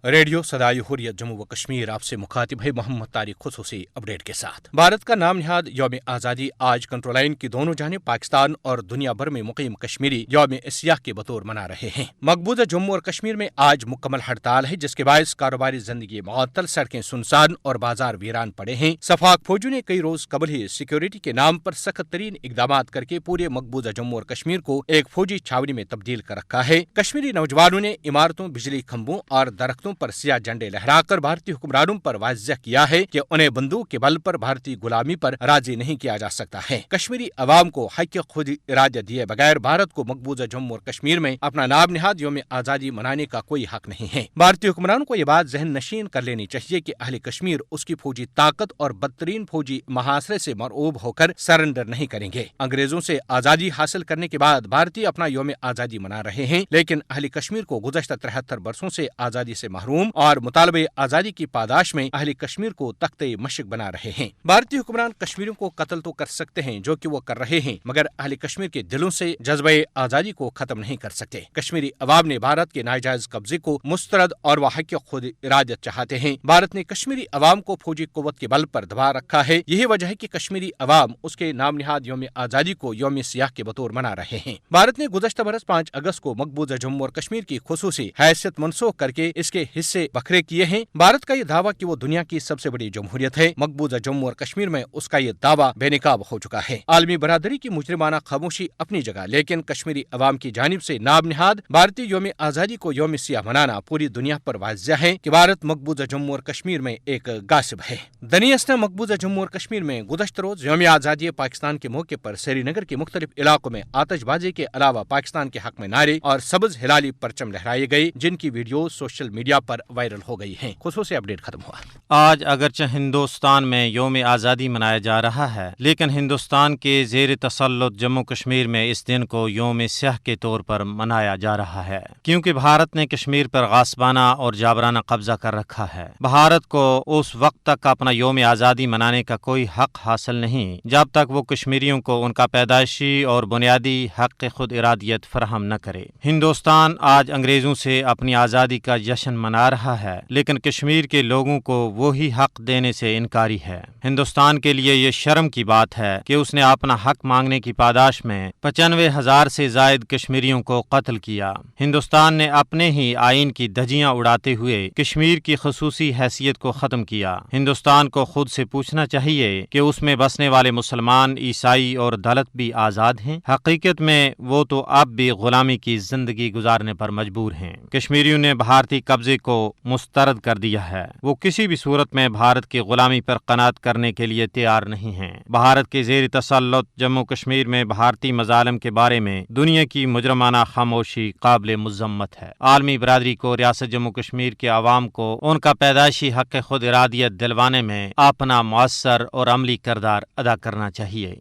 Radio صدائے حریت جموں و کشمیر آپ سے مخاطب ہے محمد طارق خصوصی اپڈیٹ کے ساتھ۔ بھارت کا نام نہاد یوم آزادی آج کنٹرول لائن کی دونوں جانب پاکستان اور دنیا بھر میں مقیم کشمیری یوم سیاہ کے بطور منا رہے ہیں۔ مقبوضہ جموں اور کشمیر میں آج مکمل ہڑتال ہے، جس کے باعث کاروباری زندگی معطل، سڑکیں سنسان اور بازار ویران پڑے ہیں۔ سفاق فوجیوں نے کئی روز قبل ہی سیکیورٹی کے نام پر سخت ترین اقدامات کر کے پورے مقبوضہ جموں اور کشمیر کو ایک فوجی چھاونی میں تبدیل کر رکھا ہے۔ کشمیری نوجوانوں نے عمارتوں، بجلی کھمبوں اور درختوں پر سیاہ جھنڈے لہرا کر بھارتی حکمرانوں پر واضح کیا ہے کہ انہیں بندوق کے بل پر بھارتی غلامی پر راضی نہیں کیا جا سکتا ہے۔ کشمیری عوام کو حق خود ارادہ دیے بغیر بھارت کو مقبوضہ جموں اور کشمیر میں اپنا نام نہاد یوم آزادی منانے کا کوئی حق نہیں ہے۔ بھارتی حکمرانوں کو یہ بات ذہن نشین کر لینی چاہیے کہ اہل کشمیر اس کی فوجی طاقت اور بدترین فوجی محاصرے سے مرعوب ہو کر سرنڈر نہیں کریں گے۔ انگریزوں سے آزادی حاصل کرنے کے بعد بھارتی اپنا یوم آزادی منا رہے ہیں، لیکن اہل کشمیر کو گزشتہ 73 برسوں سے آزادی سے محروم اور مطالبہ آزادی کی پاداش میں اہل کشمیر کو تختہ مشق بنا رہے ہیں۔ بھارتی حکمران کشمیریوں کو قتل تو کر سکتے ہیں، جو کہ وہ کر رہے ہیں، مگر اہل کشمیر کے دلوں سے جذبہ آزادی کو ختم نہیں کر سکتے۔ کشمیری عوام نے بھارت کے ناجائز قبضے کو مسترد اور وہ حق خود ارادت چاہتے ہیں۔ بھارت نے کشمیری عوام کو فوجی قوت کے بل پر دبا رکھا ہے۔ یہی وجہ ہے کہ کشمیری عوام اس کے نام نہاد یوم آزادی کو یوم سیاہ کے بطور منا رہے ہیں۔ بھارت نے گزشتہ برس 5 اگست کو مقبوضہ جموں اور کشمیر کی خصوصی حیثیت منسوخ کر کے اس کے حصے بکھرے کیے ہیں۔ بھارت کا یہ دعویٰ کہ وہ دنیا کی سب سے بڑی جمہوریت ہے، مقبوضہ جموں اور کشمیر میں اس کا یہ دعویٰ بے نقاب ہو چکا ہے۔ عالمی برادری کی مجرمانہ خاموشی اپنی جگہ، لیکن کشمیری عوام کی جانب سے نام نہاد بھارتی یوم آزادی کو یوم سیاہ منانا پوری دنیا پر واضح ہے کہ بھارت مقبوضہ جموں اور کشمیر میں ایک غاصب ہے۔ دنیس نے مقبوضہ جموں اور کشمیر میں گزشتہ روز یوم آزادی پاکستان کے موقع پر سری نگر کے مختلف علاقوں میں آتش بازی کے علاوہ پاکستان کے حق میں نعرے اور سبز ہلالی پرچم لہرائے گئے، جن کی ویڈیو سوشل میڈیا پر وائرل ہو گئی ہیں۔ خصوصی اپڈیٹ ختم ہوا۔ آج اگرچہ ہندوستان میں یوم آزادی منایا جا رہا ہے، لیکن ہندوستان کے زیر تسلط جموں کشمیر میں اس دن کو یوم سیاہ کے طور پر منایا جا رہا ہے، کیونکہ بھارت نے کشمیر پر غاصبانہ اور جابرانہ قبضہ کر رکھا ہے۔ بھارت کو اس وقت تک اپنا یوم آزادی منانے کا کوئی حق حاصل نہیں جب تک وہ کشمیریوں کو ان کا پیدائشی اور بنیادی حق خود ارادیت فراہم نہ کرے۔ ہندوستان آج انگریزوں سے اپنی آزادی کا جشن منا رہا ہے، لیکن کشمیر کے لوگوں کو وہی حق دینے سے انکاری ہے۔ ہندوستان کے لیے یہ شرم کی بات ہے کہ اس نے اپنا حق مانگنے کی پاداش میں 95,000 سے زائد کشمیریوں کو قتل کیا۔ ہندوستان نے اپنے ہی آئین کی دھجیاں اڑاتے ہوئے کشمیر کی خصوصی حیثیت کو ختم کیا۔ ہندوستان کو خود سے پوچھنا چاہیے کہ اس میں بسنے والے مسلمان، عیسائی اور دلت بھی آزاد ہیں؟ حقیقت میں وہ تو اب بھی غلامی کی زندگی گزارنے پر مجبور ہیں۔ کشمیریوں نے بھارتی قبضے کو مسترد کر دیا ہے۔ وہ کسی بھی صورت میں بھارت کی غلامی پر قناعت کرنے کے لیے تیار نہیں ہیں۔ بھارت کے زیر تسلط جموں کشمیر میں بھارتی مظالم کے بارے میں دنیا کی مجرمانہ خاموشی قابل مذمت ہے۔ عالمی برادری کو ریاست جموں کشمیر کے عوام کو ان کا پیدائشی حق خود ارادیت دلوانے میں اپنا مؤثر اور عملی کردار ادا کرنا چاہیے۔